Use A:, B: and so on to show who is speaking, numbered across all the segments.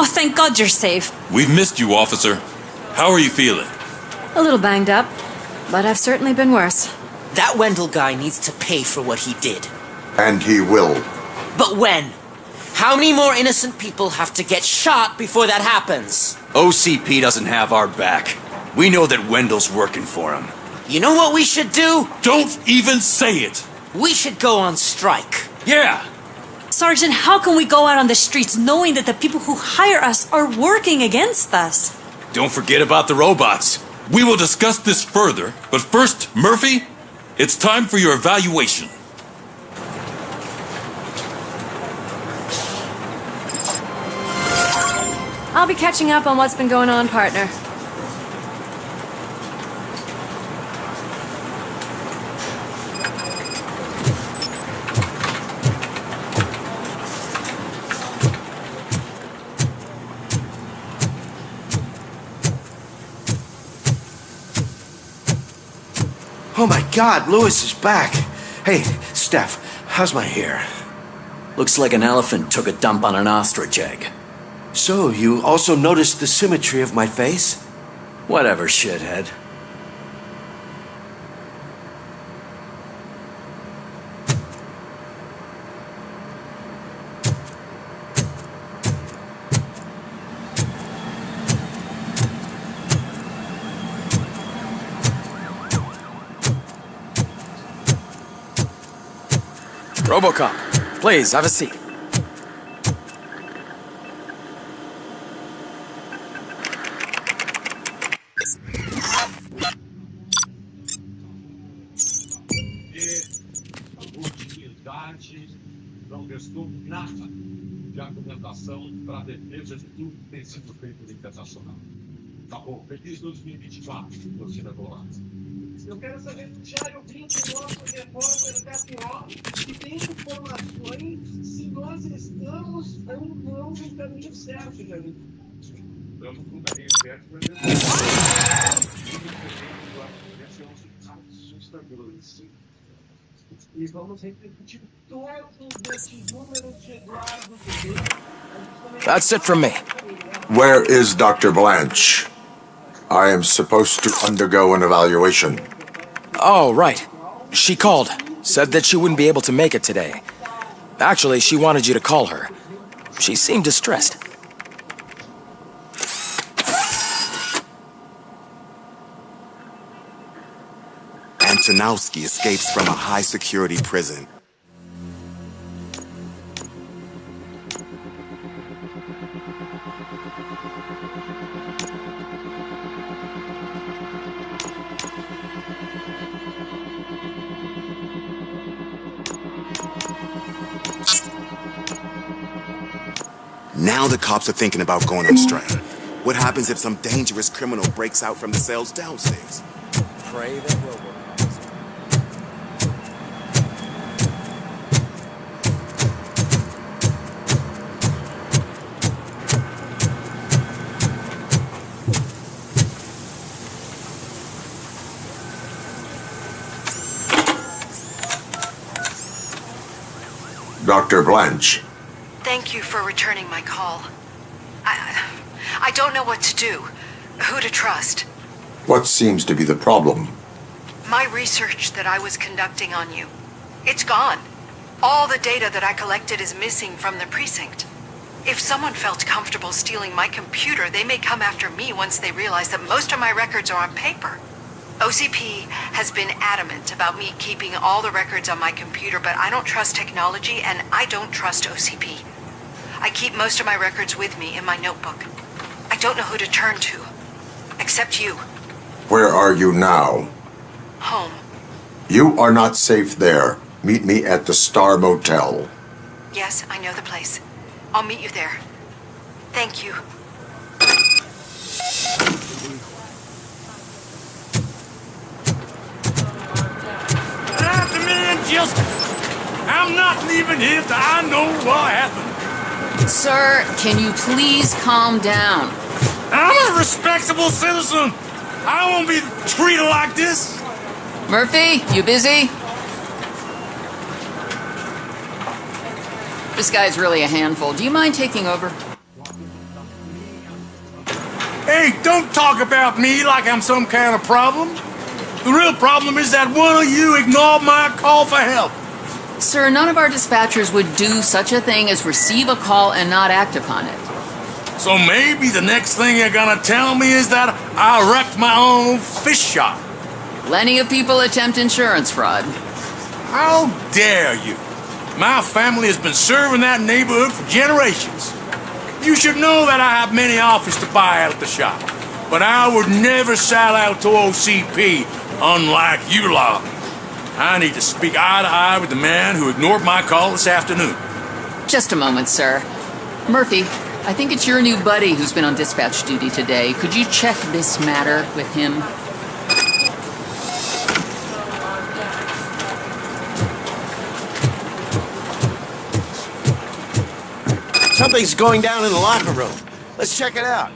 A: Oh, thank God you're safe.
B: We've missed you, officer. How are you feeling?
A: A little banged up, but I've certainly been worse.
C: That Wendell guy needs to pay for what he did.
D: And he will.
C: But when? How many more innocent people have to get shot before that happens?
E: OCP doesn't have our back. We know that Wendell's working for him.
C: You know what we should do?
B: Don't even say it!
C: We should go on strike.
E: Yeah!
A: Sergeant, how can we go out on the streets knowing that the people who hire us are working against us?
E: Don't forget about the robots.
B: We will discuss this further, but first, Murphy, it's time for your evaluation.
A: I'll be catching up on what's been going on, partner.
F: Oh my God, Lewis is back. Hey, Steph, how's my hair?
E: Looks like an elephant took a dump on an ostrich egg.
F: So, you also noticed the symmetry of my face?
E: Whatever, shithead.
G: Robocop, please, have a seat.
H: Não restou nada de argumentação para a defesa de tudo que tem sido feito no internacional. Tá bom, feliz 2024, torcida colorada.
I: Eu quero saber se já eu vim com o nosso repórter KTO que tem informações se nós estamos ou não no caminho certo, Janine.
H: Estamos no caminho certo, mas assustadores.
I: E vamos repetir todos esses números de Eduardo.
G: That's it from me.
D: Where is Dr. Blanche? I am supposed to undergo an evaluation.
G: Oh, right. She called. Said that she wouldn't be able to make it today. Actually, she wanted you to call her. She seemed distressed.
J: Antonowski escapes from a high-security prison. Now the cops are thinking about going on strike. What happens if some dangerous criminal breaks out from the cells downstairs?
G: Pray that Robocop.
D: Dr. Blanche.
K: Thank you for returning my call. I don't know what to do, who to trust.
D: What seems to be the problem?
K: My research that I was conducting on you, it's gone. All the data that I collected is missing from the precinct. If someone felt comfortable stealing my computer, they may come after me once they realize that most of my records are on paper. OCP has been adamant about me keeping all the records on my computer, but I don't trust technology and I don't trust OCP. I keep most of my records with me in my notebook. I don't know who to turn to, except you.
D: Where are you now?
K: Home.
D: You are not safe there. Meet me at the Star Motel.
K: Yes, I know the place. I'll meet you there. Thank you.
B: The man just... I'm not leaving here till I know what happened.
L: Sir, can you please calm down?
B: I'm a respectable citizen. I won't be treated like this.
L: Murphy, you busy? This guy's really a handful. Do you mind taking over?
B: Hey, don't talk about me like I'm some kind of problem. The real problem is that one of you ignored my call for help.
L: Sir, none of our dispatchers would do such a thing as receive a call and not act upon it.
B: So maybe the next thing you're gonna tell me is that I wrecked my own fish shop.
L: Plenty of people attempt insurance fraud.
B: How dare you? My family has been serving that neighborhood for generations. You should know that I have many offers to buy out the shop, but I would never sell out to OCP, unlike you lot. I need to speak eye to eye with the man who ignored my call this afternoon.
L: Just a moment, sir. Murphy, I think it's your new buddy who's been on dispatch duty today. Could you check this matter with him?
F: Something's going down in the locker room. Let's check it out.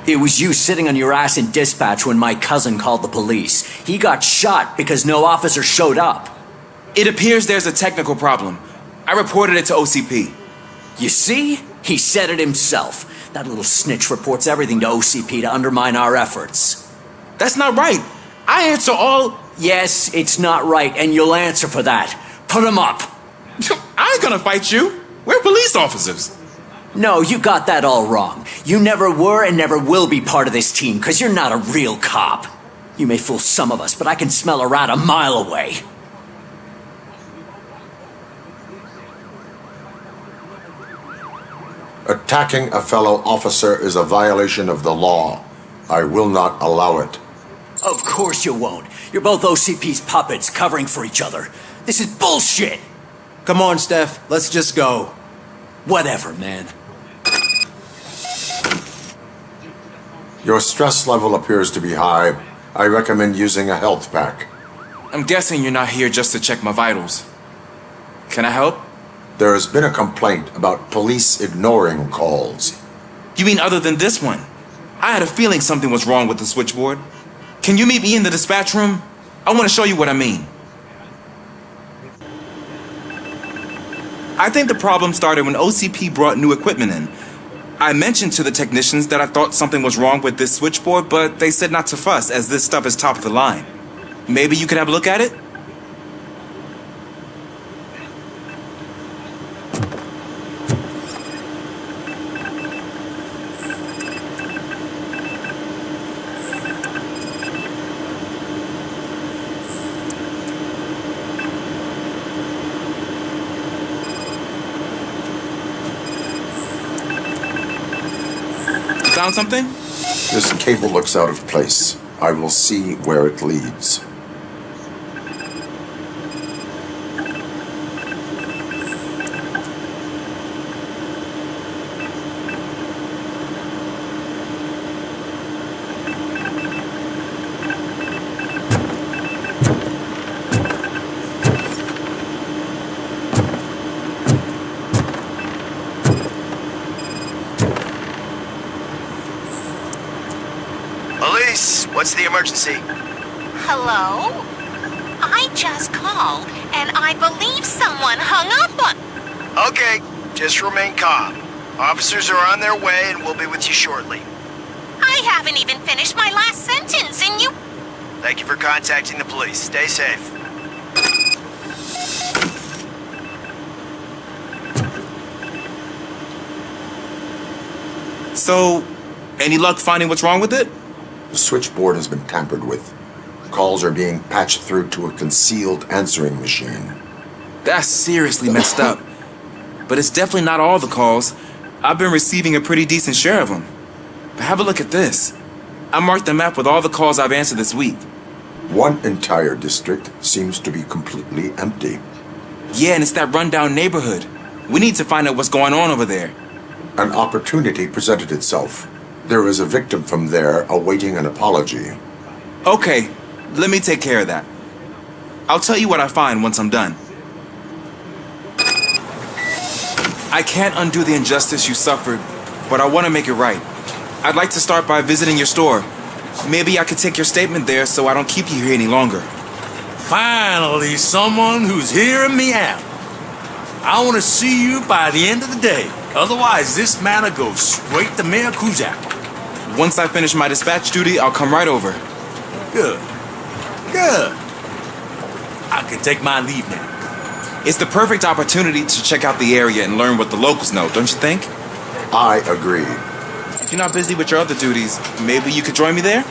M: It was you sitting on your ass in dispatch when my cousin called the police. He got shot because no officer showed up.
N: It appears there's a technical problem. I reported it to OCP.
M: You see? He said it himself. That little snitch reports everything to OCP to undermine our efforts.
N: That's not right. I answer all...
M: Yes, it's not right, and you'll answer for that. Put him up.
N: I ain't gonna fight you. We're police officers.
M: No, you got that all wrong. You never were and never will be part of this team, because you're not a real cop. You may fool some of us, but I can smell a rat a mile away.
D: Attacking a fellow officer is a violation of the law. I will not allow it.
M: Of course you won't. You're both OCP's puppets covering for each other. This is bullshit!
F: Come on, Steph. Let's just go.
M: Whatever, man.
D: Your stress level appears to be high. I recommend using a health pack.
N: I'm guessing you're not here just to check my vitals. Can I help?
D: There has been a complaint about police ignoring calls.
N: You mean other than this one? I had a feeling something was wrong with the switchboard. Can you meet me in the dispatch room? I want to show you what I mean. I think the problem started when OCP brought new equipment in. I mentioned to the technicians that I thought something was wrong with this switchboard, but they said not to fuss as this stuff is top of the line. Maybe you could have a look at it? Found something?
D: This cable looks out of place. I will see where it leads.
F: What's the emergency?
O: Hello? I just called, and I believe someone hung up on...
F: Okay, just remain calm. Officers are on their way, and we'll be with you shortly.
O: I haven't even finished my last sentence, and you...
F: Thank you for contacting the police. Stay safe.
N: So, any luck finding what's wrong with it?
D: The switchboard has been tampered with. Calls are being patched through to a concealed answering machine.
N: That's seriously messed up. But it's definitely not all the calls. I've been receiving a pretty decent share of them. But have a look at this. I marked the map with all the calls I've answered this week.
D: One entire district seems to be completely empty.
N: Yeah, and it's that rundown neighborhood. We need to find out what's going on over there.
D: An opportunity presented itself. There is a victim from there awaiting an apology.
N: Okay, let me take care of that. I'll tell you what I find once I'm done. I can't undo the injustice you suffered, but I want to make it right. I'd like to start by visiting your store. Maybe I could take your statement there so I don't keep you here any longer.
B: Finally, someone who's hearing me out. I want to see you by the end of the day. Otherwise, this matter goes straight to Mayor Kuzak.
N: Once I finish my dispatch duty, I'll come right over.
B: Good. Good. I can take my leave now.
N: It's the perfect opportunity to check out the area and learn what the locals know, don't you think?
D: I agree.
N: If you're not busy with your other duties, maybe you could join me there?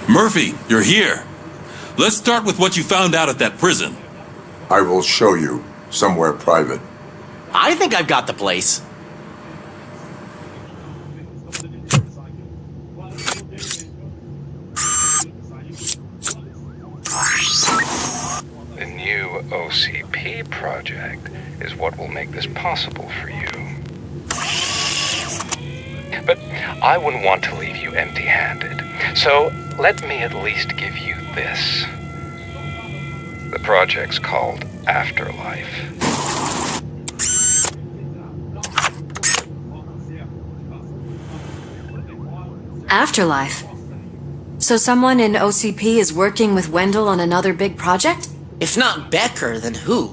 P: Murphy, you're here. Let's start with what you found out at that prison.
D: I will show you somewhere private.
M: I think I've got the place.
Q: The new OCP project is what will make this possible for you. But I wouldn't want to leave you empty-handed, so let me at least give you this. The project's called Afterlife.
R: Afterlife? So someone in OCP is working with Wendell on another big project?
C: If not Becker, then who?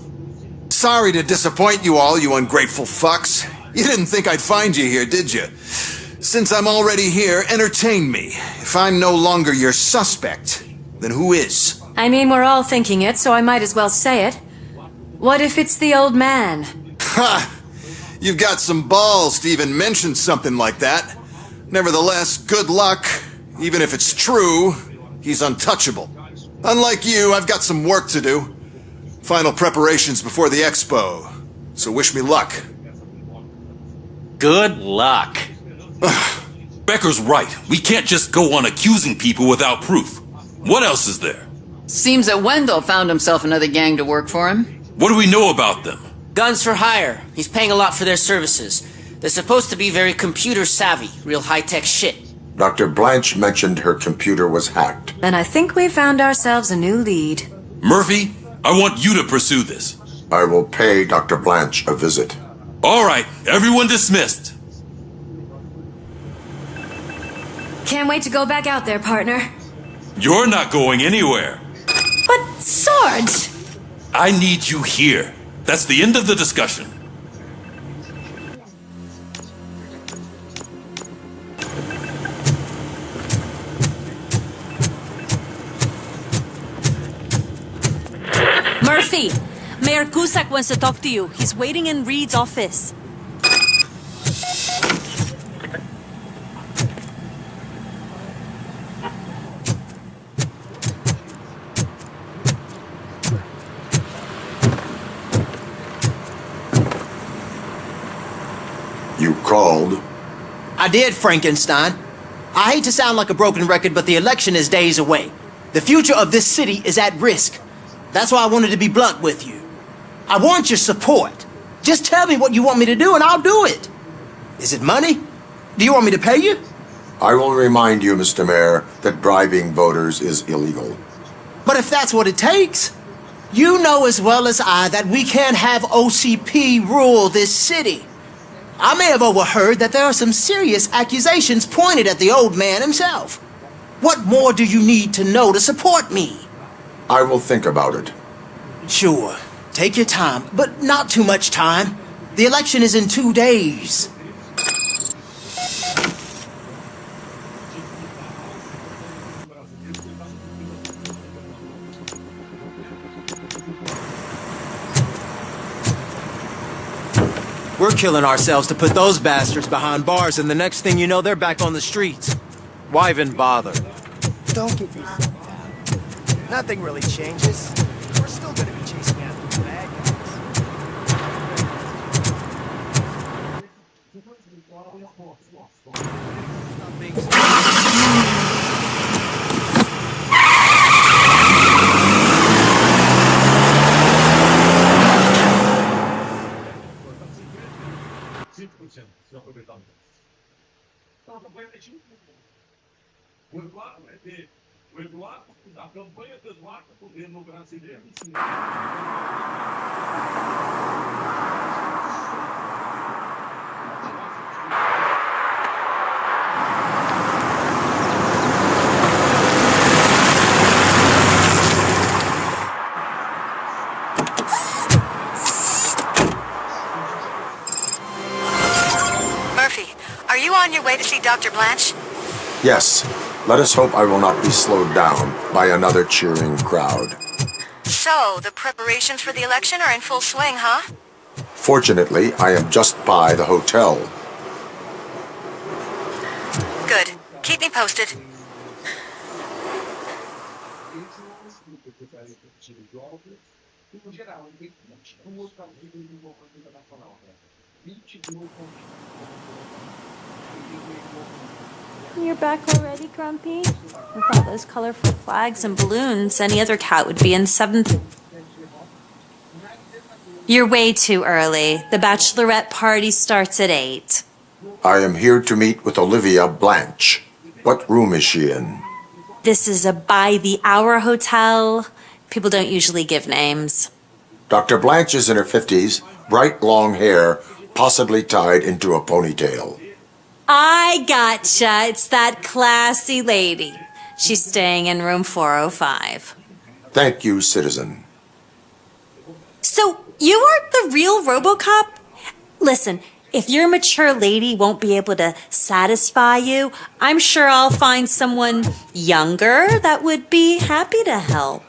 S: Sorry to disappoint you all, you ungrateful fucks. You didn't think I'd find you here, did you? Since I'm already here, entertain me. If I'm no longer your suspect, then who is?
R: I mean, we're all thinking it, so I might as well say it. What if it's the old man?
S: Ha! You've got some balls to even mention something like that. Nevertheless, good luck. Even if it's true, he's untouchable. Unlike you, I've got some work to do. Final preparations before the expo. So wish me luck.
M: Good luck.
P: Becker's right. We can't just go on accusing people without proof. What else is there?
L: Seems that Wendell found himself another gang to work for him.
P: What do we know about them?
C: Guns for hire. He's paying a lot for their services. They're supposed to be very computer savvy, real high-tech shit.
D: Dr. Blanche mentioned her computer was hacked.
R: Then I think we found ourselves a new lead.
P: Murphy, I want you to pursue this.
D: I will pay Dr. Blanche a visit.
P: All right, everyone dismissed.
R: Can't wait to go back out there, partner.
P: You're not going anywhere.
R: But Sarge!
P: I need you here. That's the end of the discussion.
A: Murphy, Mayor Cusack wants to talk to you. He's waiting in Reed's office.
D: You called?
M: I did, Frankenstein. I hate to sound like a broken record, but the election is days away. The future of this city is at risk. That's why I wanted to be blunt with you. I want your support.
T: Just tell me what you want me to do and I'll do it. Is it money? Do you want me to pay you?
D: I will remind you, Mr. Mayor, that bribing voters is illegal.
T: But if that's what it takes, you know as well as I that we can't have OCP rule this city. I may have overheard that there are some serious accusations pointed at the old man himself. What more do you need to know to support me?
D: I will think about it.
T: Sure. Take your time, but not too much time. The election is in 2 days. We're killing ourselves to put those bastards behind bars, and the next thing you know, they're back on the streets. Why even bother?
U: Don't get yourself down. Nothing really changes. We're still gonna be chasing after the bad
H: Então, a campanha o Eduardo vai ter o Eduardo, a campanha do Eduardo governo brasileiro.
K: Are you on your way to see Dr. Blanche?
D: Yes. Let us hope I will not be slowed down by another cheering crowd.
K: So, the preparations for the election are in full swing, huh?
D: Fortunately, I am just by the hotel.
K: Good. Keep me posted.
A: You're back already, Grumpy? With all those colorful flags and balloons, any other cat would be in 7th. You're way too early. The bachelorette party starts at 8.
D: I am here to meet with Olivia Blanche. What room is she in?
A: This is a by-the-hour hotel. People don't usually give names.
D: Dr. Blanche is in her 50s, bright long hair, possibly tied into a ponytail.
A: I gotcha. It's that classy lady. She's staying in room 405.
D: Thank you, citizen.
A: So, you aren't the real Robocop? Listen, if your mature lady won't be able to satisfy you, I'm sure I'll find someone younger that would be happy to help.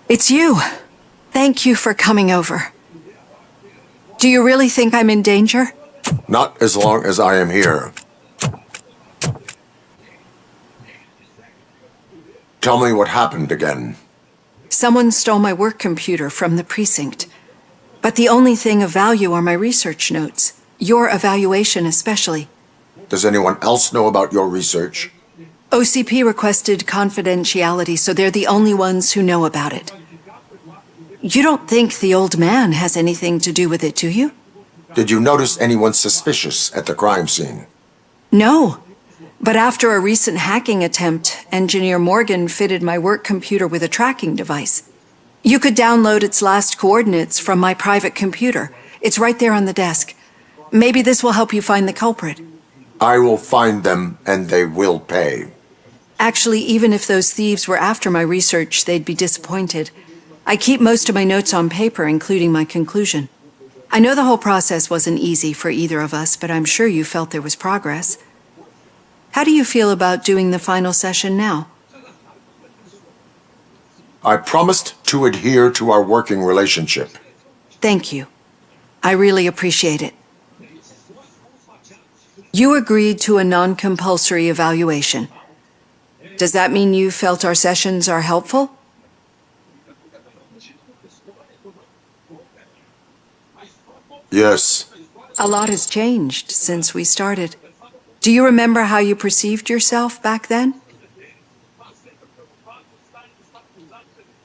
V: It's you. Thank you for coming over. Do you really think I'm in danger?
D: Not as long as I am here. Tell me what happened again.
V: Someone stole my work computer from the precinct. But the only thing of value are my research notes. Your evaluation especially.
D: Does anyone else know about your research?
V: OCP requested confidentiality, so they're the only ones who know about it. You don't think the old man has anything to do with it, do you?
D: Did you notice anyone suspicious at the crime scene?
V: No. But after a recent hacking attempt, Engineer Morgan fitted my work computer with a tracking device. You could download its last coordinates from my private computer. It's right there on the desk. Maybe this will help you find the culprit.
D: I will find them, and they will pay.
V: Actually, even if those thieves were after my research, they'd be disappointed. I keep most of my notes on paper, including my conclusion. I know the whole process wasn't easy for either of us, but I'm sure you felt there was progress. How do you feel about doing the final session now?
D: I promised to adhere to our working relationship.
V: Thank you. I really appreciate it. You agreed to a non-compulsory evaluation. Does that mean you felt our sessions are helpful?
D: Yes.
V: A lot has changed since we started. Do you remember how you perceived yourself back then?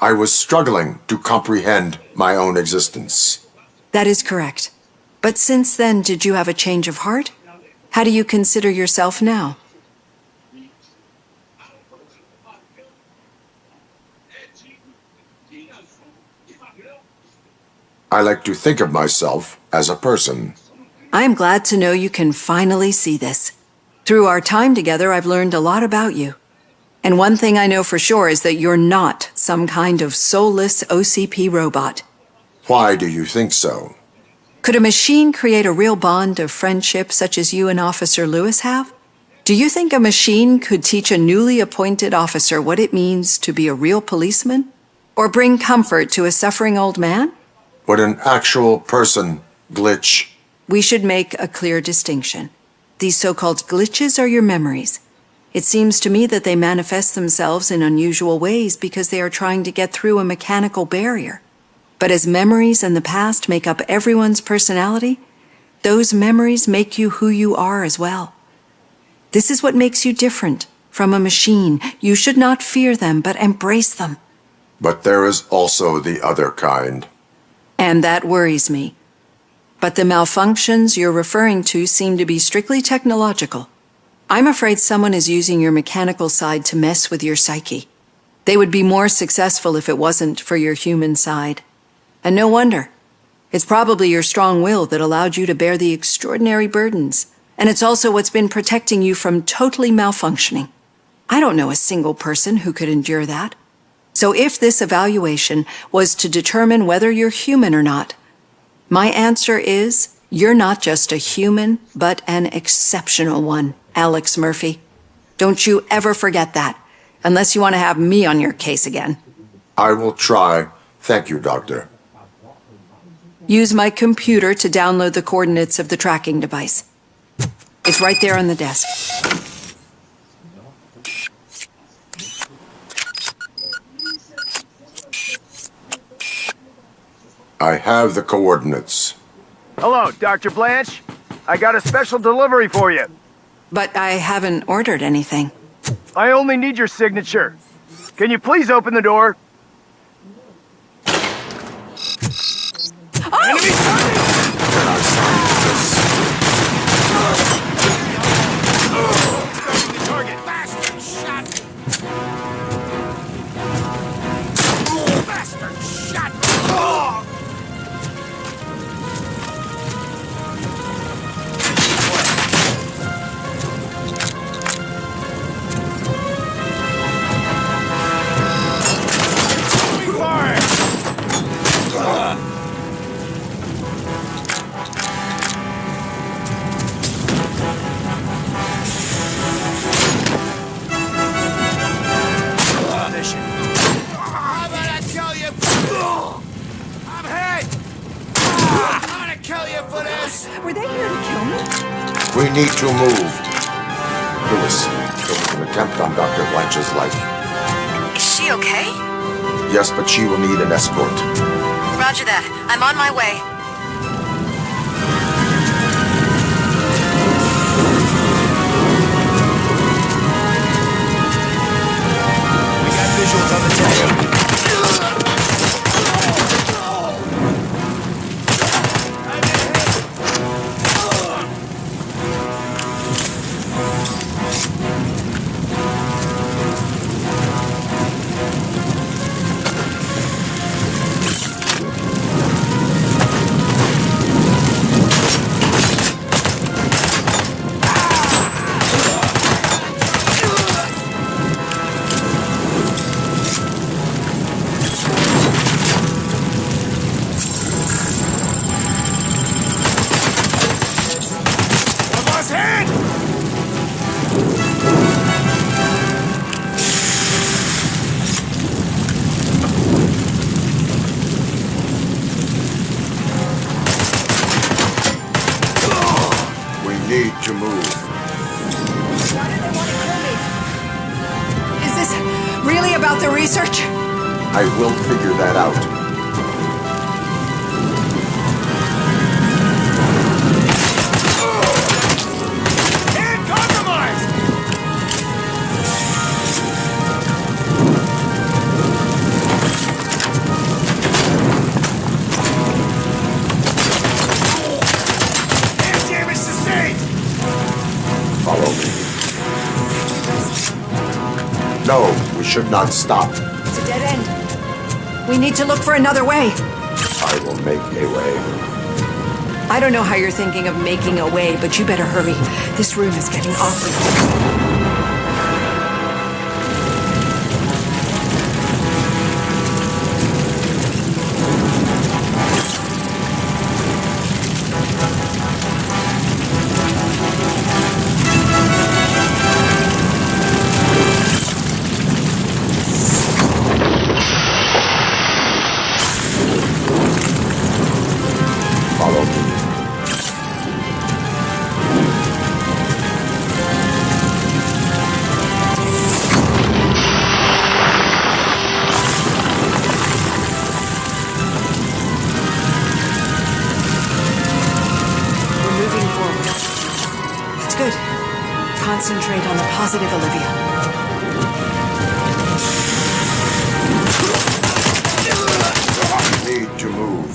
D: I was struggling to comprehend my own existence.
V: That is correct. But since then, did you have a change of heart? How do you consider yourself now?
D: I like to think of myself as a person.
V: I am glad to know you can finally see this. Through our time together, I've learned a lot about you. And one thing I know for sure is that you're not some kind of soulless OCP robot.
D: Why do you think so?
V: Could a machine create a real bond of friendship such as you and Officer Lewis have? Do you think a machine could teach a newly appointed officer what it means to be a real policeman? Or bring comfort to a suffering old man?
D: Would an actual person glitch?
V: We should make a clear distinction. These so-called glitches are your memories. It seems to me that they manifest themselves in unusual ways because they are trying to get through a mechanical barrier. But as memories and the past make up everyone's personality, those memories make you who you are as well. This is what makes you different from a machine. You should not fear them, but embrace them.
D: But there is also the other kind.
V: And that worries me. But the malfunctions you're referring to seem to be strictly technological. I'm afraid someone is using your mechanical side to mess with your psyche. They would be more successful if it wasn't for your human side. And no wonder. It's probably your strong will that allowed you to bear the extraordinary burdens. And it's also what's been protecting you from totally malfunctioning. I don't know a single person who could endure that. So if this evaluation was to determine whether you're human or not, my answer is you're not just a human, but an exceptional one, Alex Murphy. Don't you ever forget that, unless you want to have me on your case again.
D: I will try. Thank you, Doctor.
V: Use my computer to download the coordinates of the tracking device. It's right there on the desk.
D: I have the coordinates.
U: Hello, Dr. Blanche. I got a special delivery for you.
V: But I haven't ordered anything.
U: I only need your signature. Can you please open the door? Enemy target. Bastard shot. Bastard shot.
V: Were they here to kill me?
D: We need to move. Lewis, there was an attempt on Dr. Blanche's life.
R: Is she okay?
D: Yes, but she will need an escort.
R: Roger that. I'm on my way.
U: We got visuals on the tag.
V: about the research?
D: I will figure that out. Follow me. No, we should not stop.
V: It's a dead end. We need to look for another way.
D: I will make a way.
V: I don't know how you're thinking of making a way, but you better hurry. This room is getting awfully cold.
D: Follow me.
V: We're moving forward. That's good. Concentrate on the positive, Olivia.
D: Need to move.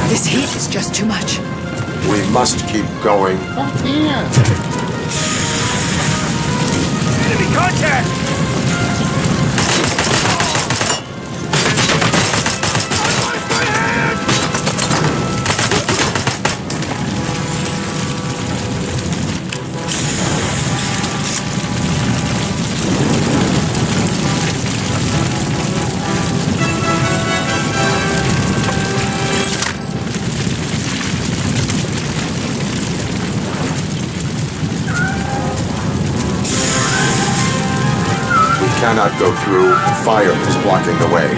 V: This heat is just too much.
D: We must keep going.
U: Enemy contact!
D: Cannot go through. Fire is blocking the way.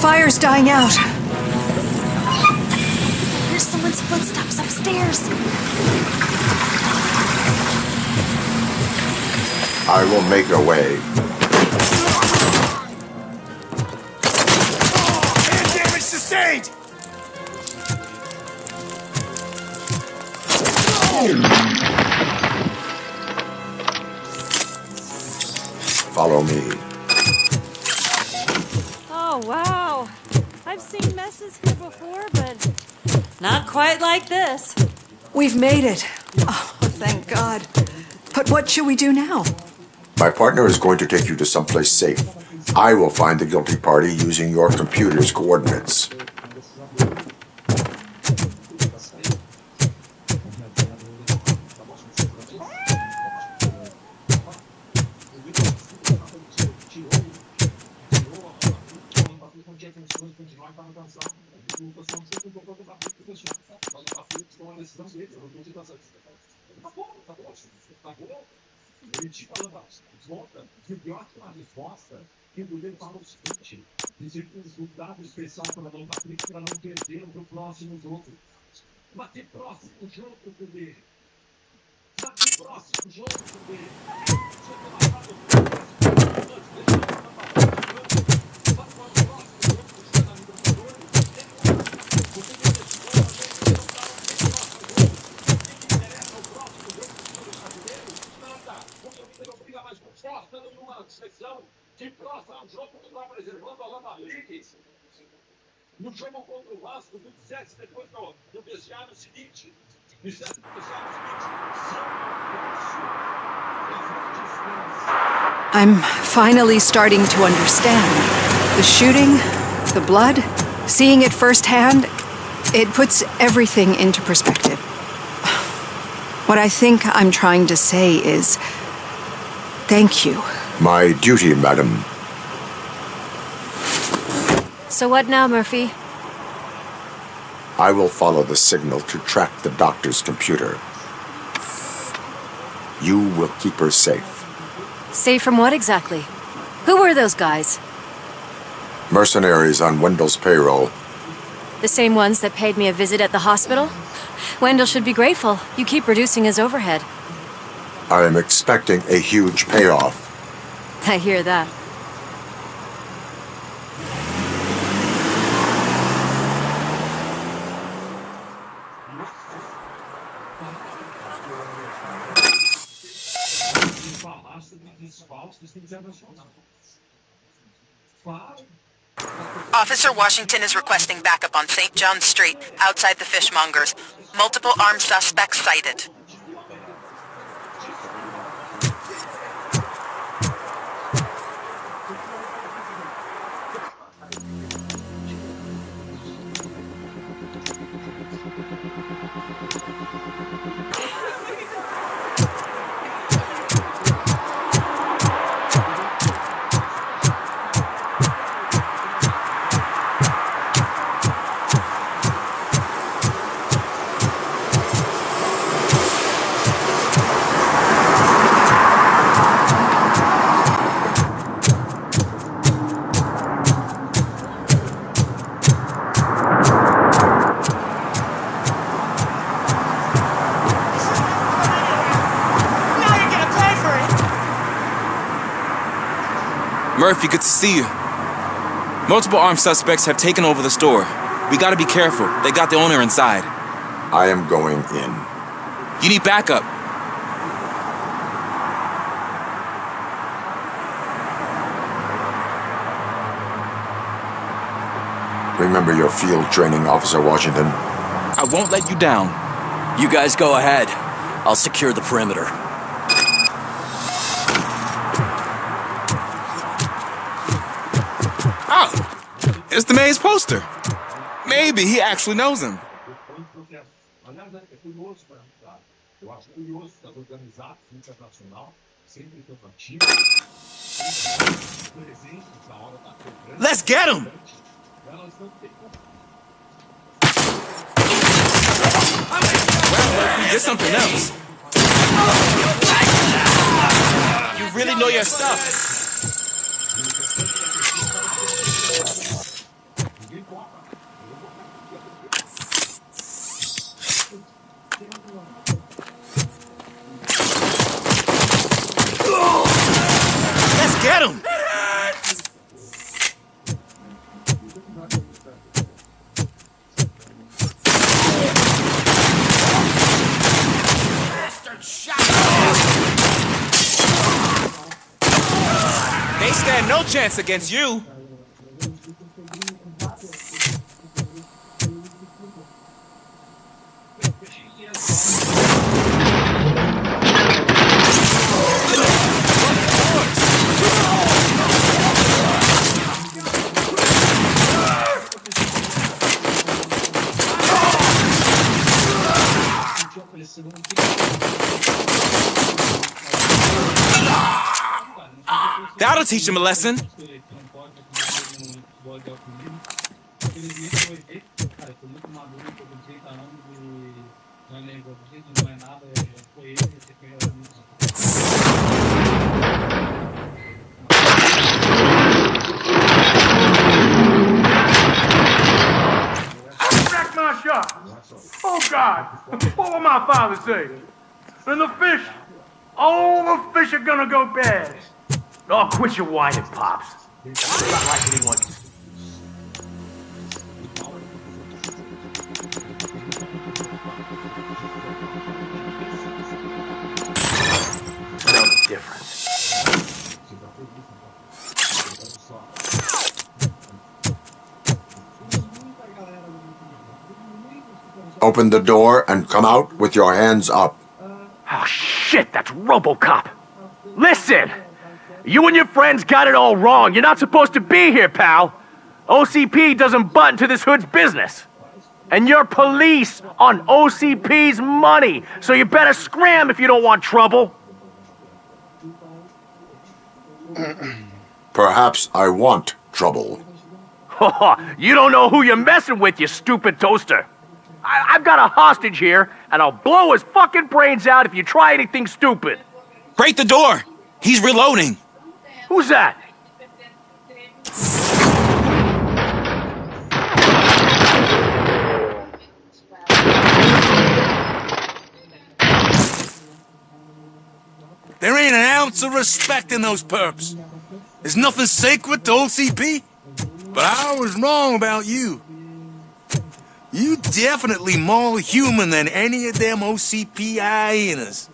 V: fire's dying out.
A: There's someone's footsteps upstairs.
D: I will make a way.
U: And damage sustained!
D: Follow me.
A: Oh, wow. I've seen messes here before, but not quite like this.
V: We've made it. Oh, thank God. But what should we do now?
D: My partner is going to take you to someplace safe. I will find the guilty party using your computer's coordinates.
H: Dado especial para não perder pro próximo jogo. Mas que próximo jogo dele? Mas que próximo jogo dele? No jogo contra o Vasco, do 7 depois do vestiário seguinte. No vestiário seguinte.
V: I'm finally starting to understand. The shooting, the blood, seeing it firsthand, it puts everything into perspective. What I think I'm trying to say is, thank you.
D: My duty, madam.
R: So what now, Murphy?
D: I will follow the signal to track the doctor's computer. You will keep her safe.
R: Safe from what exactly? Who were those guys?
D: Mercenaries on Wendell's payroll.
R: The same ones that paid me a visit at the hospital? Wendell should be grateful. You keep reducing his overhead.
D: I am expecting a huge payoff.
R: I hear that.
K: Officer Washington is requesting backup on St. John Street, outside the fishmongers. Multiple armed suspects sighted.
N: Murphy, good to see you. Multiple armed suspects have taken over the store. We gotta be careful. They got the owner inside.
D: I am going in.
N: You need backup.
D: Remember your field training, Officer Washington.
N: I won't let you down.
M: You guys go ahead. I'll secure the perimeter.
N: Oh, it's the mayor's poster. Maybe he actually knows him. Let's get him! Well, Murphy, you're something else. You really know your stuff. stand no chance against you. That'll teach him a lesson.
B: Wreck my shop. Oh, God. What will my father say? And the fish. All the fish are gonna go bad. Oh, quit your whining, Pops. I'm not like anyone. No difference.
D: Open the door and come out with your hands up.
U: Oh, shit, that's Robocop. Listen! You and your friends got it all wrong. You're not supposed to be here, pal. OCP doesn't butt into this hood's business. And you're police on OCP's money, so you better scram if you don't want trouble.
D: Perhaps I want trouble.
U: You don't know who you're messing with, you stupid toaster. I've got a hostage here, and I'll blow his fucking brains out if you try anything stupid.
N: Break the door! He's reloading.
U: Who's that?
B: There ain't an ounce of respect in those perps. There's nothing sacred to OCP. But I was wrong about you. You definitely more human than any of them OCP hyenas.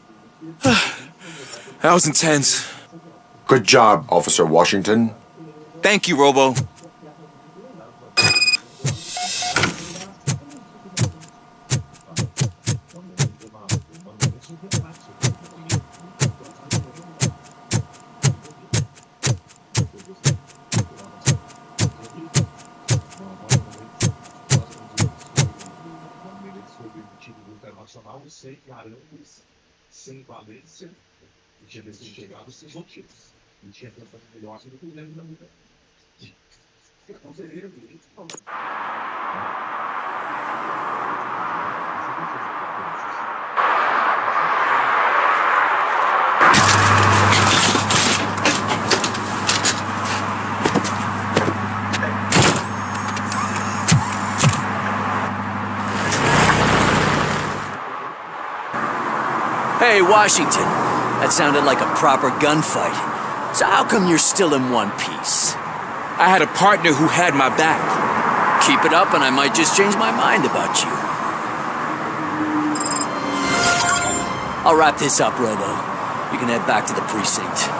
N: That was intense.
D: Good job, Officer Washington.
N: Thank you, Robo.
H: Sem garantas, sem valência, e tinha chegado sem motivos. E tinha pensado melhor do que o governo da mudança. Então seria
M: Hey, Washington. That sounded like a proper gunfight. So how come you're still in one piece?
N: I had a partner who had my back.
M: Keep it up and I might just change my mind about you. I'll wrap this up, Robo. You can head back to the precinct.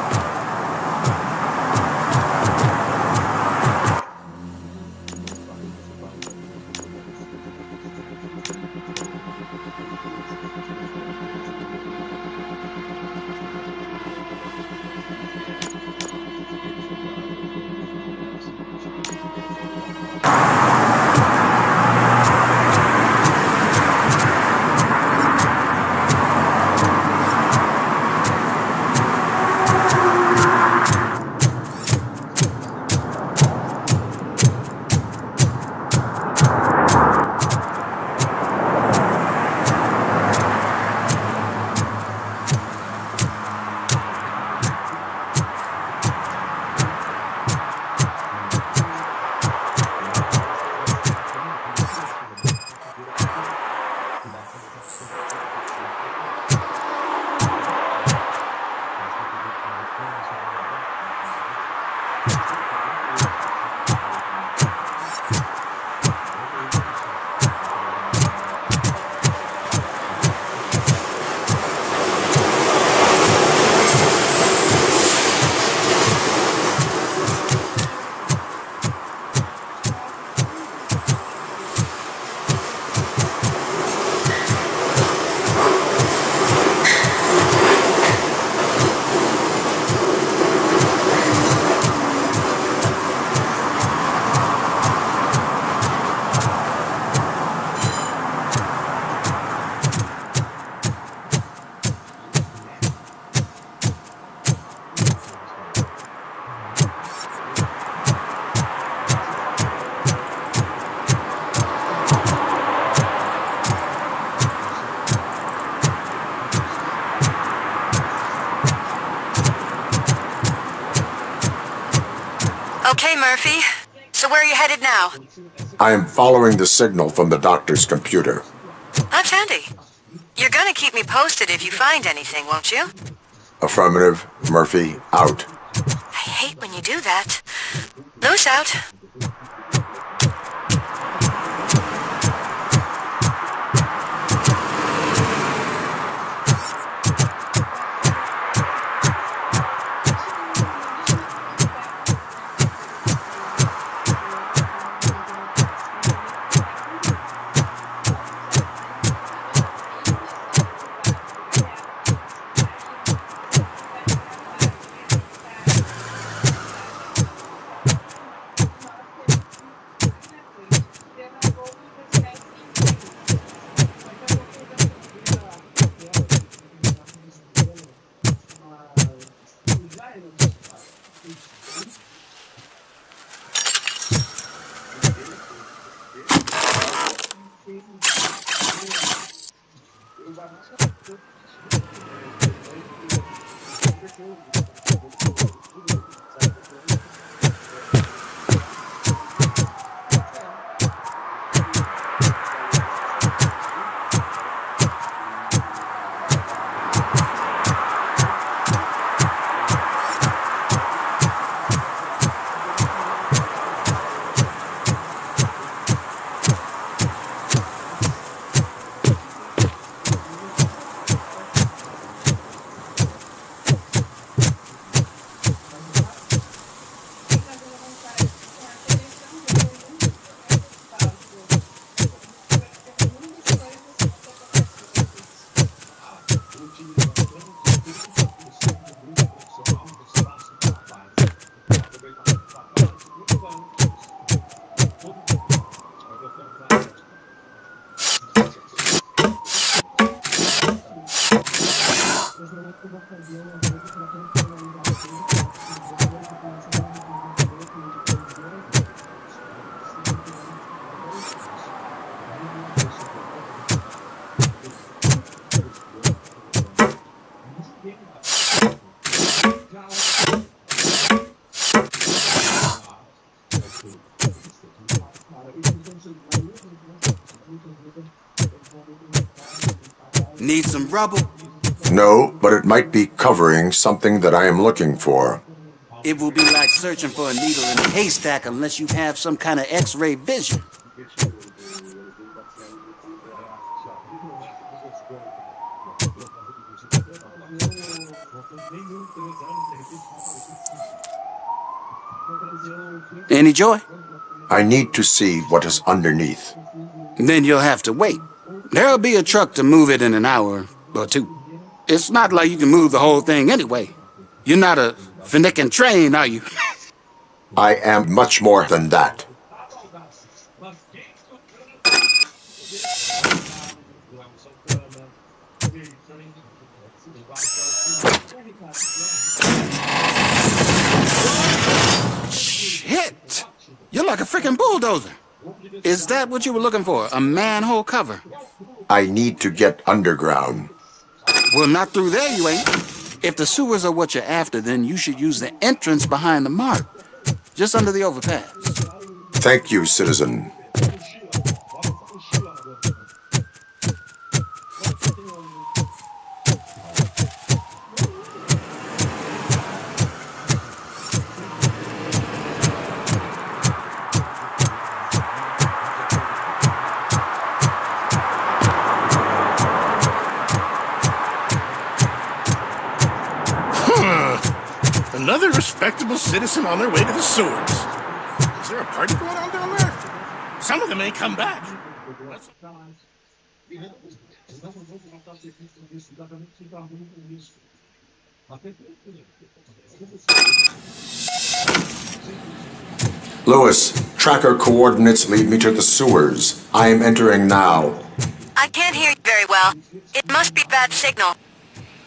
K: Murphy. So where are you headed now?
D: I am following the signal from the doctor's computer.
K: That's handy. You're gonna keep me posted if you find anything, won't you?
D: Affirmative. Murphy, out.
K: I hate when you do that. Loose out.
J: Need some rubber?
D: No, but it might be covering something that I am looking for.
J: It will be like searching for a needle in a haystack unless you have some kind of X-ray vision. Any joy?
D: I need to see what is underneath.
J: Then you'll have to wait. There'll be a truck to move it in an hour or two. It's not like you can move the whole thing anyway. You're not a finicking train, are you?
D: I am much more than that.
J: Shit! You're like a freaking bulldozer. Is that what you were looking for? A manhole cover?
D: I need to get underground.
J: Well, not through there, you ain't. If the sewers are what you're after, then you should use the entrance behind the mark. Just under the overpass.
D: Thank you, citizen.
E: Another respectable citizen on their way to the sewers. Is there a party going on down there? Some of them ain't come back.
D: Lewis, tracker coordinates lead me to the sewers. I am entering now.
K: I can't hear you very well. It must be bad signal.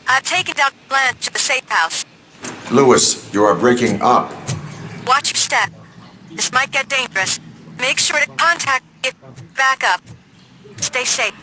K: I've taken down the plan to the safe house.
D: Lewis, you are breaking up.
K: Watch your step. This might get dangerous. Make sure to contact me if back up. Stay safe.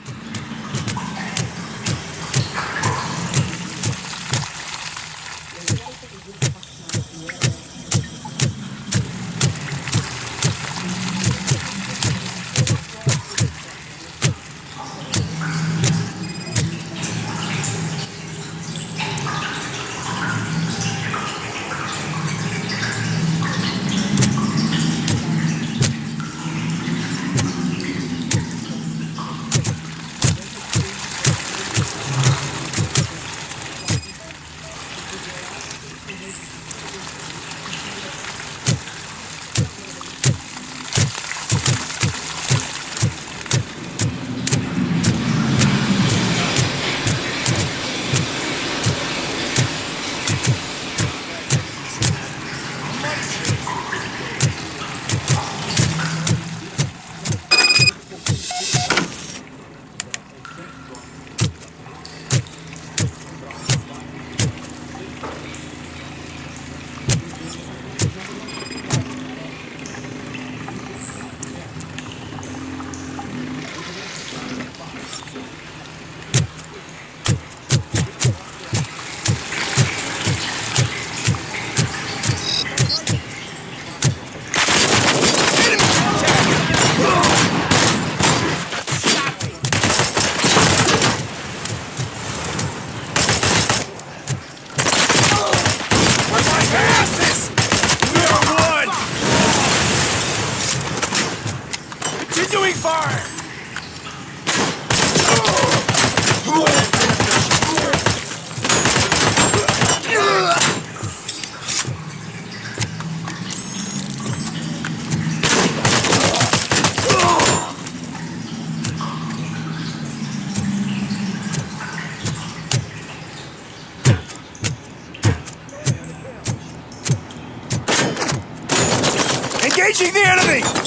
E: Continuing fire! Engaging the enemy!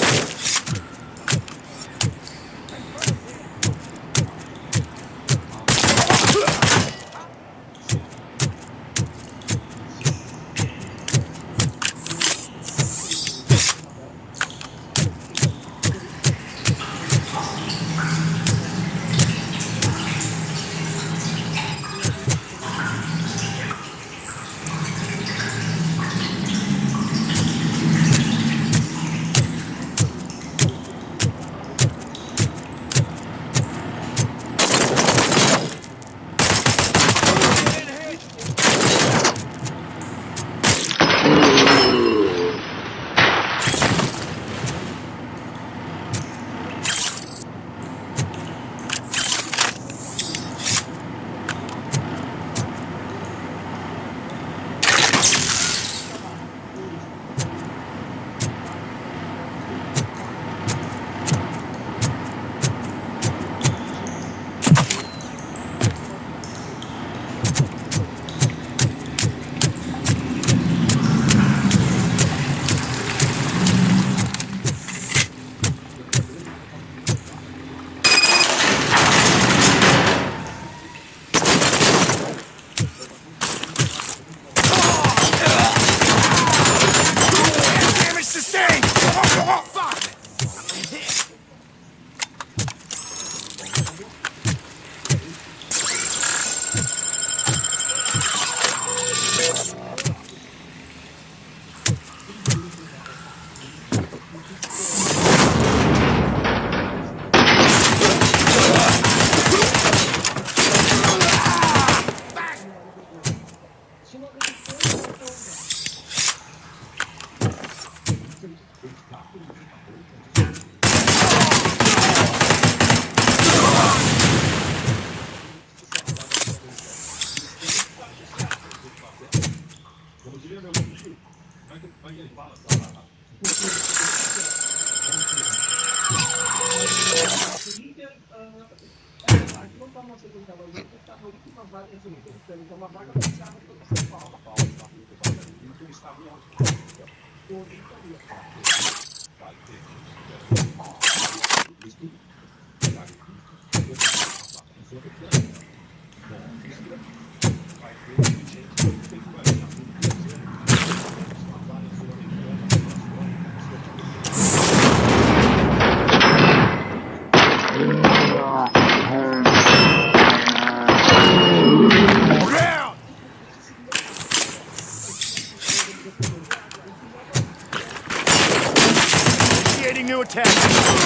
E: New attack.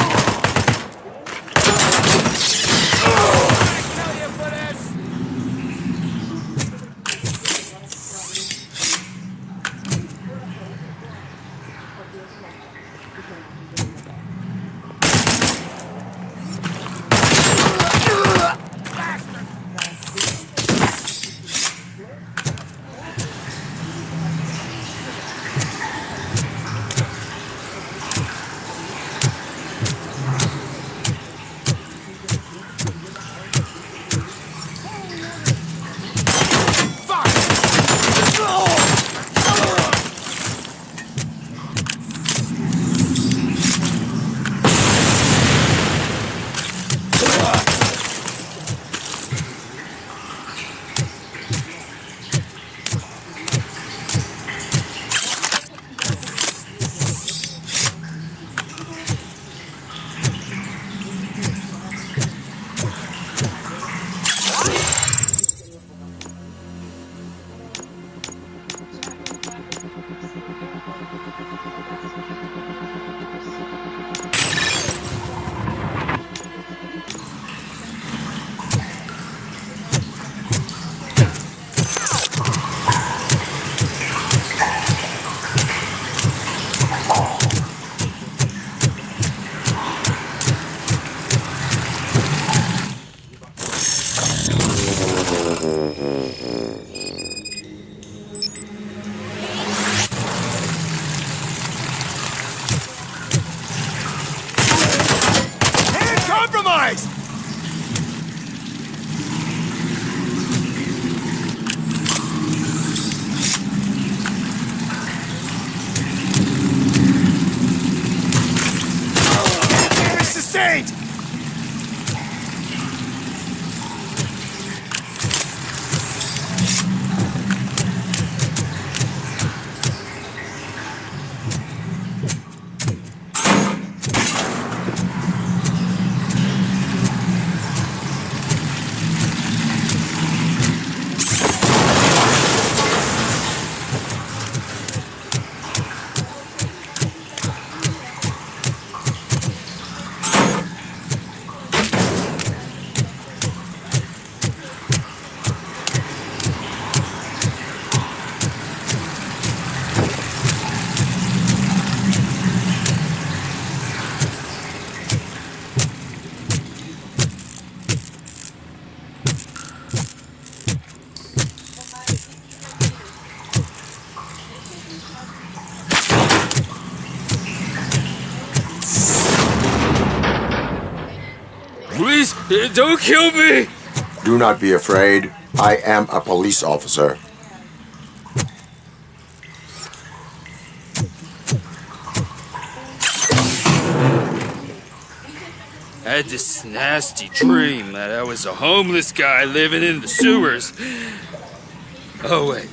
E: Christ! Damage sustained!
G: Please, don't kill me!
D: Do not be afraid. I am a police officer.
G: I had this nasty dream that I was a homeless guy living in the sewers. Oh, wait.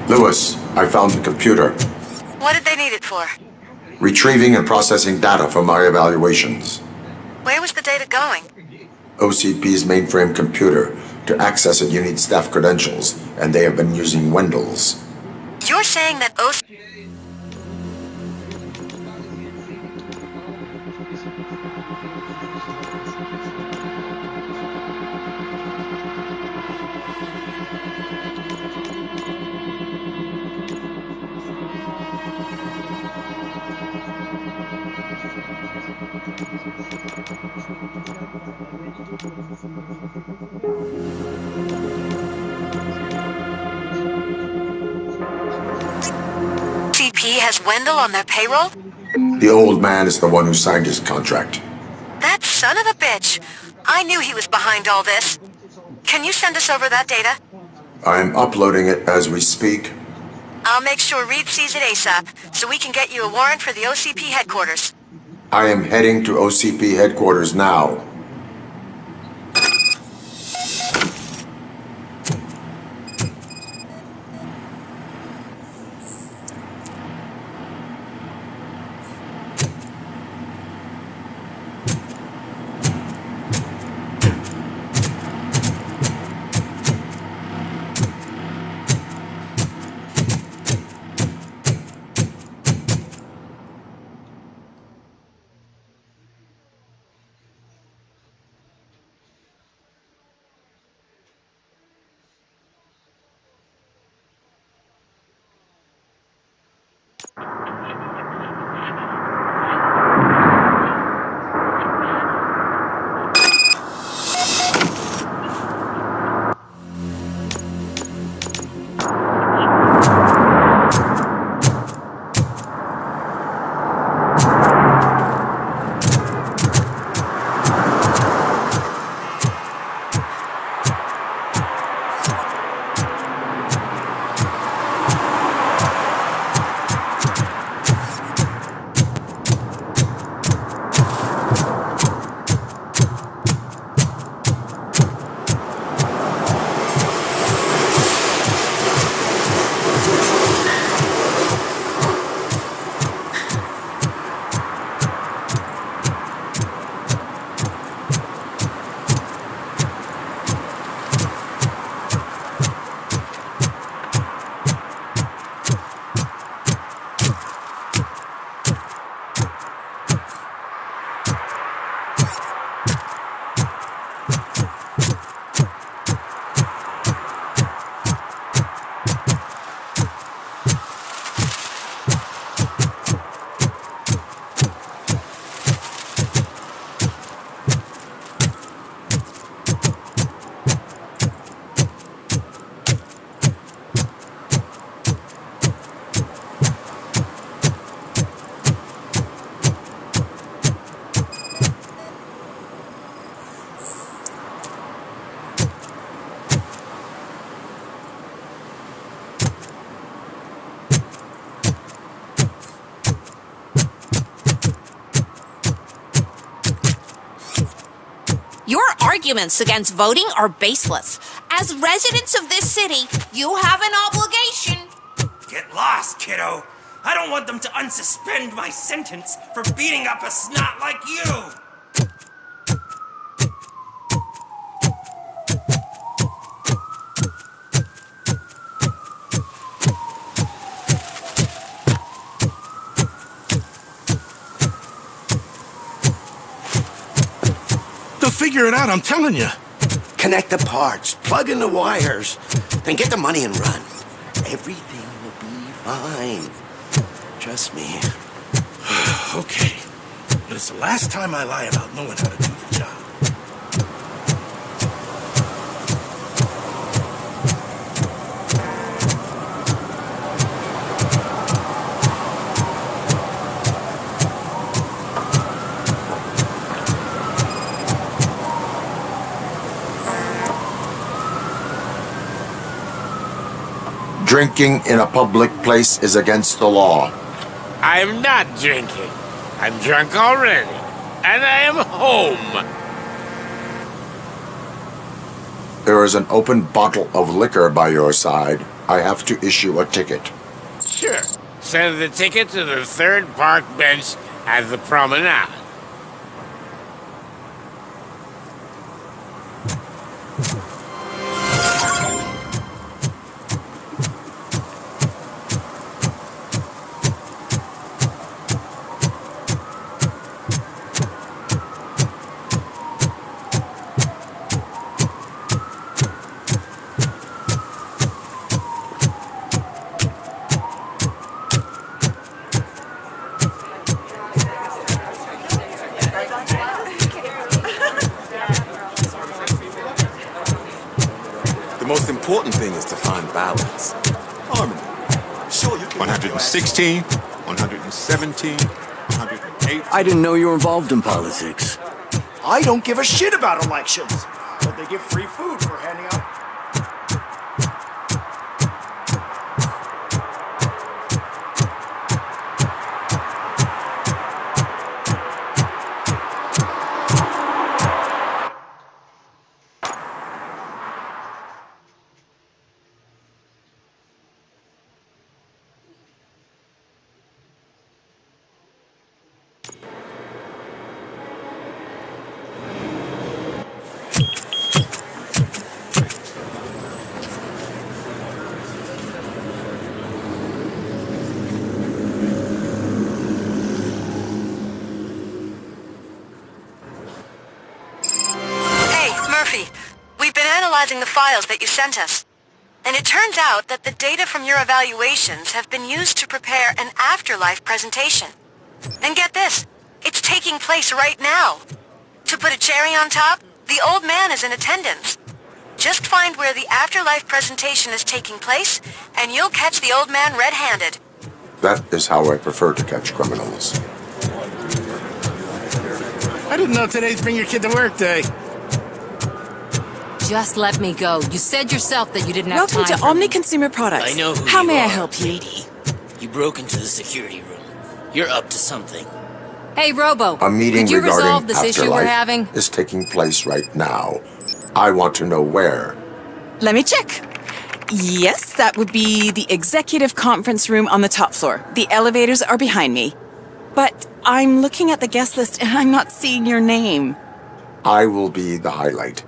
D: Lewis, I found the computer.
K: What did they need it for?
D: Retrieving and processing data from my evaluations.
K: Where was the data going?
D: OCP's mainframe computer. To access it, you need staff credentials, and they have been using Wendell's.
K: You're saying that OCP has Wendell on their payroll?
D: The old man is the one who signed his contract.
K: That son of a bitch! I knew he was behind all this. Can you send us over that data?
D: I'm uploading it as we speak.
K: I'll make sure Reed sees it ASAP, so we can get you a warrant for the OCP headquarters.
D: I am heading to OCP headquarters now.
I: Your arguments against voting are baseless. As residents of this city, you have an obligation.
O: Get lost, kiddo. I don't want them to unsuspend my sentence for beating up a snot like you.
E: They'll figure it out, I'm telling you.
F: Connect the parts, plug in the wires, then get the money and run. Everything will be fine. Trust me.
E: Okay. But it's the last time I lie about knowing how to do the job.
D: Drinking in a public place is against the law.
W: I'm not drinking. I'm drunk already. And I am home.
D: There there is an open bottle of liquor by your side, I have to issue a ticket.
W: Sure. Send the ticket to the third park bench at the promenade.
F: The most important thing is to find balance. Harmony. Sure, you can...
L: 116, 117, 108.
M: I didn't know you were involved in politics.
Q: I don't give a shit about elections, but they give free food for handing out.
K: We've been analyzing the files that you sent us. And it turns out that the data from your evaluations have been used to prepare an afterlife presentation. And get this, it's taking place right now. To put a cherry on top, the old man is in attendance. Just find where the afterlife presentation is taking place, and you'll catch the old man red-handed.
D: That is how I prefer to catch criminals.
E: I didn't know today's Bring Your Kid to Work Day.
S: Just let me go. You said yourself that you didn't have
X: Welcome
S: time
X: to Omni Consumer Products.
C: I know who
X: How
C: you
X: may I
C: are,
X: help you?
C: lady. You broke into the security room. You're up to something.
S: Hey, Robo.
D: A meeting
S: could you resolve
D: regarding
S: this issue we're
D: afterlife
S: having?
D: is taking place right now. I want to know where.
X: Let me check. Yes, that would be the executive conference room on the top floor. The elevators are behind me. But I'm looking at the guest list and I'm not seeing your name.
D: I will be the highlight.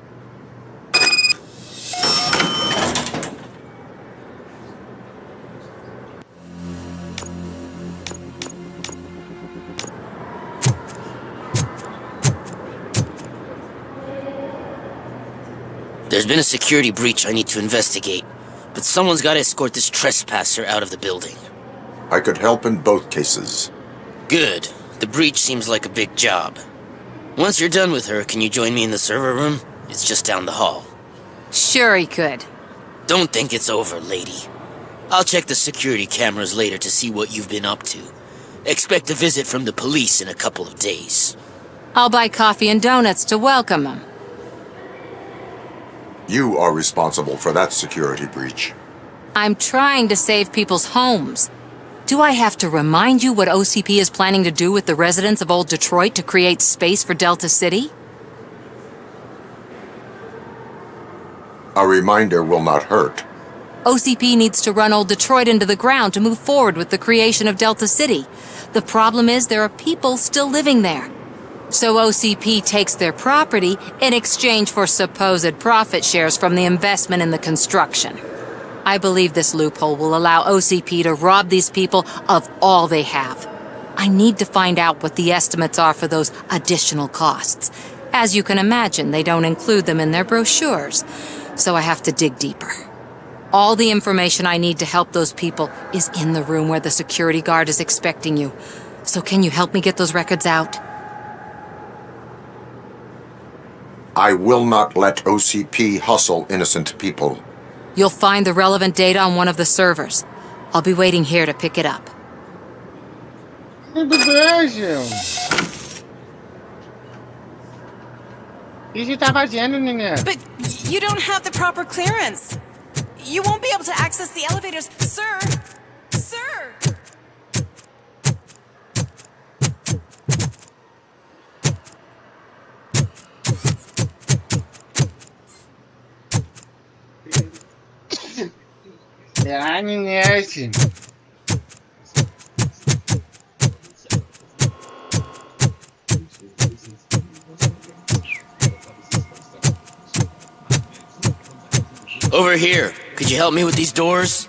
C: There's been a security breach I need to investigate, but someone's got to escort this trespasser out of the building.
D: I could help in both cases.
C: Good. The breach seems like a big job. Once you're done with her, can you join me in the server room? It's just down the hall.
S: Sure he could.
C: Don't think it's over, lady. I'll check the security cameras later to see what you've been up to. Expect a visit from the police in a couple of days.
S: I'll buy coffee and donuts to welcome him.
D: You are responsible for that security breach.
S: I'm trying to save people's homes. Do I have to remind you what OCP is planning to do with the residents of Old Detroit to create space for Delta City?
D: A reminder will not hurt.
S: OCP needs to run Old Detroit into the ground to move forward with the creation of Delta City. The problem is there are people still living there. So OCP takes their property in exchange for supposed profit shares from the investment in the construction. I believe this loophole will allow OCP to rob these people of all they have. I need to find out what the estimates are for those additional costs. As you can imagine, they don't include them in their brochures, so I have to dig deeper. All the information I need to help those people is in the room where the security guard is expecting you. So can you help me get those records out?
D: I will not let OCP hustle innocent people.
S: You'll find the relevant data on one of the servers. I'll be waiting here to pick it up.
Y: Tudo bem, Gil. Isso tá fazendo, Nina?
X: But you don't have the proper clearance. You won't be able to access the elevators, sir. Sir!
Y: nesta.
C: Over here. Could you help me with these doors?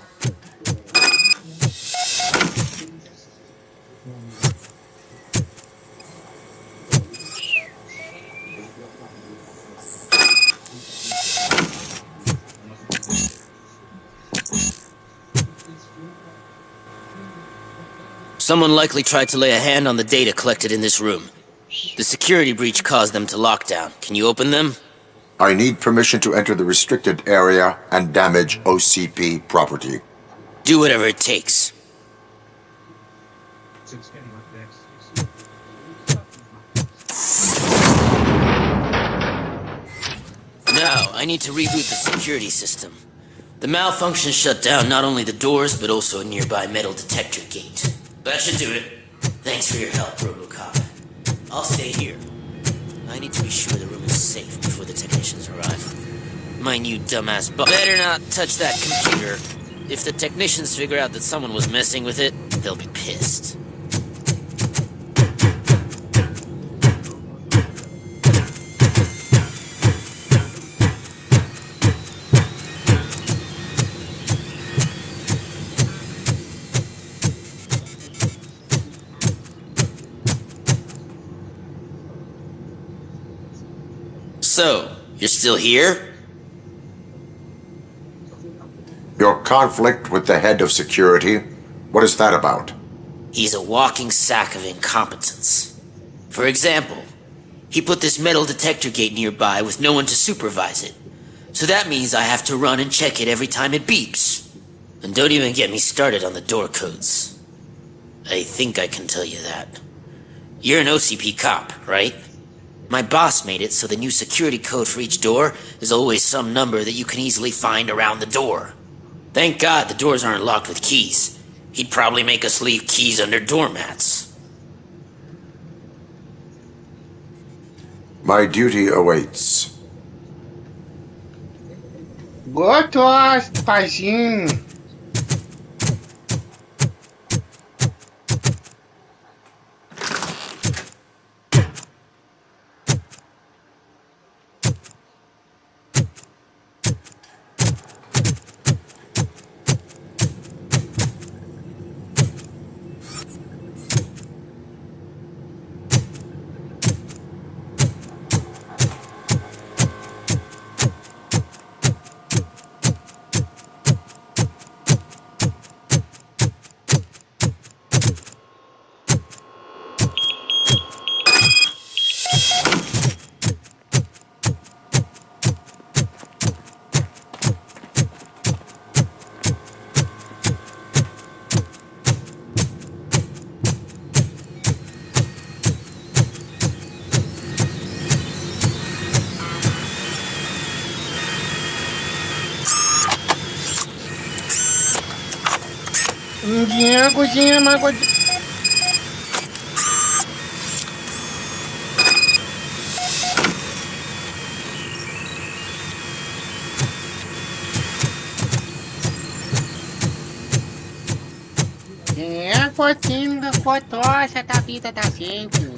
C: Someone likely tried to lay a hand on the data collected in this room. The security breach caused them to lock down. Can you open them?
D: I need permission to enter the restricted area and damage OCP property.
C: Do whatever it takes. Now, I need to reboot the security system. The malfunction shut down not only the doors, but also a nearby metal detector gate. That should do it. Thanks for your help, Robocop. I'll stay here. I need to be sure the room is safe before the technicians arrive. My new dumbass better not touch that computer. If the technicians figure out that someone was messing with it, they'll be pissed. So, you're still here?
D: Your conflict with the head of security, what is that about?
C: He's a walking sack of incompetence. For example, he put this metal detector gate nearby with no one to supervise it. So that means I have to run and check it every time it beeps. And don't even get me started on the door codes. I think I can tell you that. You're an OCP cop, right? My boss made it so the new security code for each door is always some number that you can easily find around the door. Thank God the doors aren't locked with keys. He'd probably make us leave keys under doormats.
D: My duty awaits.
Y: Gotos, pazinho. Cozinha, mágoa de... Cotinga, cotocha da vida da gente.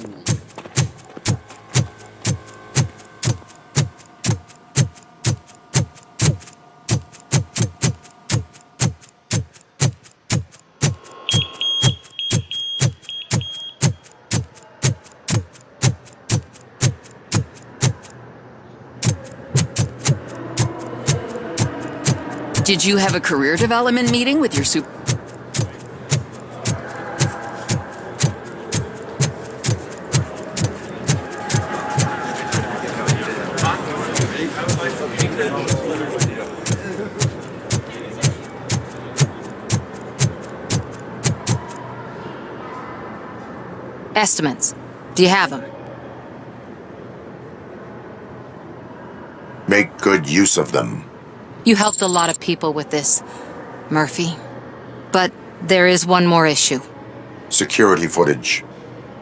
X: Did you have a career development meeting with your super... Estimates. Do you have them?
D: Make good use of them.
S: You helped a lot of people with this, Murphy. But there is one more issue.
D: Security footage.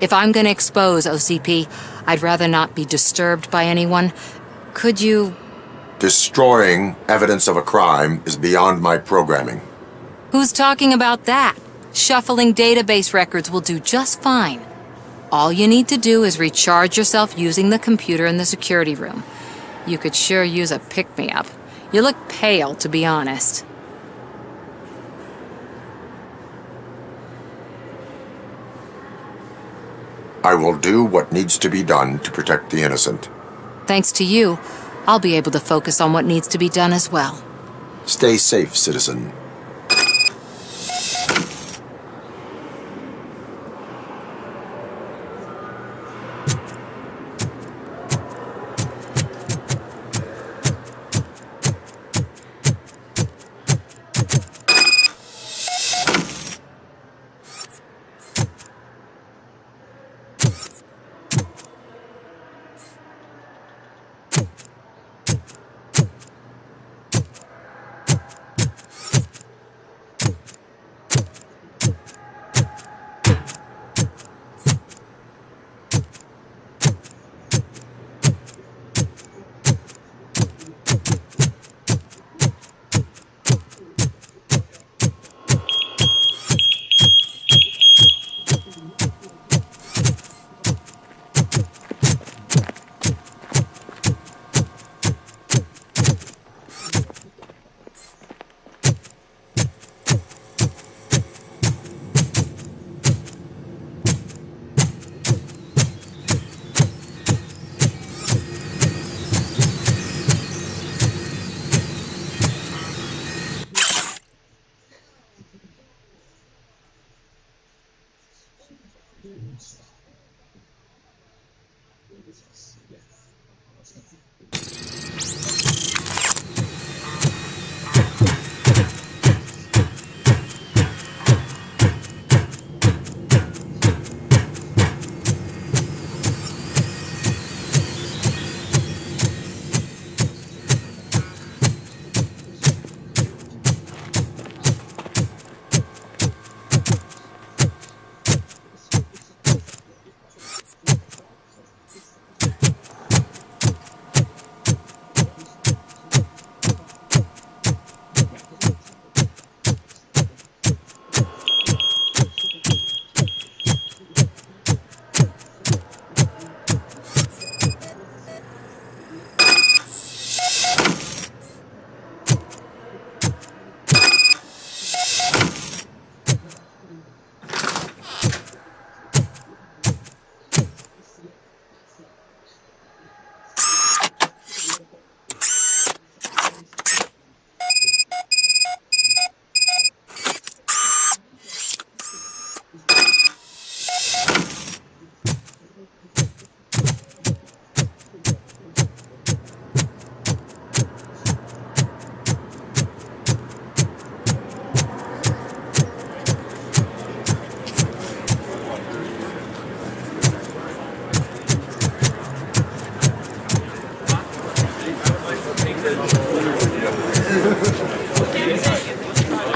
S: If I'm going to expose OCP, I'd rather not be disturbed by anyone. Could you...
D: Destroying evidence of a crime is beyond my programming.
S: Who's talking about that? Shuffling database records will do just fine. All you need to do is recharge yourself using the computer in the security room. You could sure use a pick-me-up. You look pale, to be honest.
D: I will do what needs to be done to protect the innocent.
S: Thanks to you, I'll be able to focus on what needs to be done as well.
D: Stay safe, citizen.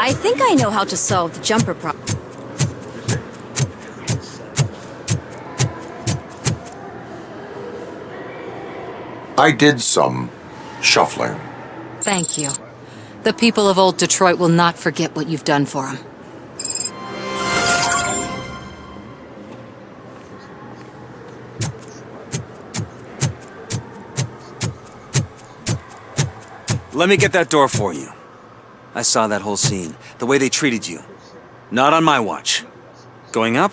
A: I think I know how to solve the jumper problem.
D: I did some shuffling.
S: Thank you. The people of Old Detroit will not forget what you've done for them.
U: Let me get that door for you. I saw that whole scene. The way they treated you. Not on my watch. Going up?